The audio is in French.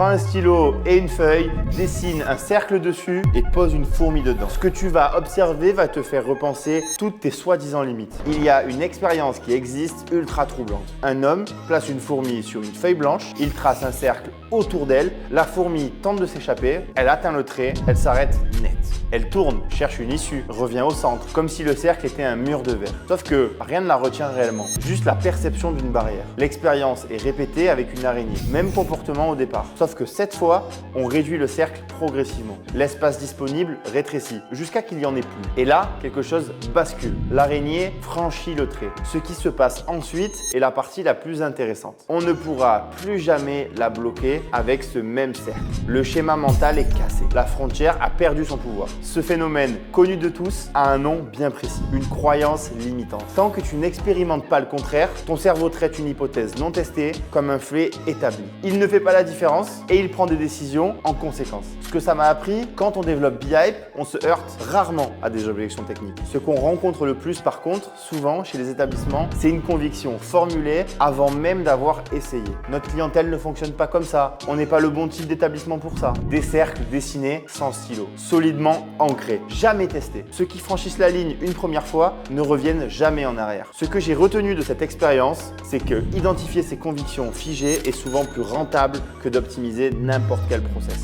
Prends un stylo et une feuille, dessine un cercle dessus et pose une fourmi dedans. Ce que tu vas observer va te faire repenser toutes tes soi-disant limites. Il y a une expérience qui existe ultra troublante. Un homme place une fourmi sur une feuille blanche, il trace un cercle autour d'elle, la fourmi tente de s'échapper, elle atteint le trait, elle s'arrête net. Elle tourne, cherche une issue, revient au centre, comme si le cercle était un mur de verre. Sauf que rien ne la retient réellement, juste la perception d'une barrière. L'expérience est répétée avec une araignée, même comportement au départ. Sauf que cette fois, on réduit le cercle progressivement. L'espace disponible rétrécit, jusqu'à qu'il n'y en ait plus. Et là, quelque chose bascule. L'araignée franchit le trait. Ce qui se passe ensuite est la partie la plus intéressante. On ne pourra plus jamais la bloquer avec ce même cercle. Le schéma mental est cassé. La frontière a perdu son pouvoir. Ce phénomène, connu de tous, a un nom bien précis, une croyance limitante. Tant que tu n'expérimentes pas le contraire, ton cerveau traite une hypothèse non testée comme un fait établi. Il ne fait pas la différence et il prend des décisions en conséquence. Ce que ça m'a appris, quand on développe BeHype, on se heurte rarement à des objections techniques. Ce qu'on rencontre le plus par contre, souvent chez les établissements, c'est une conviction formulée avant même d'avoir essayé. Notre clientèle ne fonctionne pas comme ça, on n'est pas le bon type d'établissement pour ça. Des cercles dessinés sans stylo, solidement ancrés, jamais testés. Ceux qui franchissent la ligne une première fois ne reviennent jamais en arrière. Ce que j'ai retenu de cette expérience, c'est que identifier ses convictions figées est souvent plus rentable que d'optimiser n'importe quel process.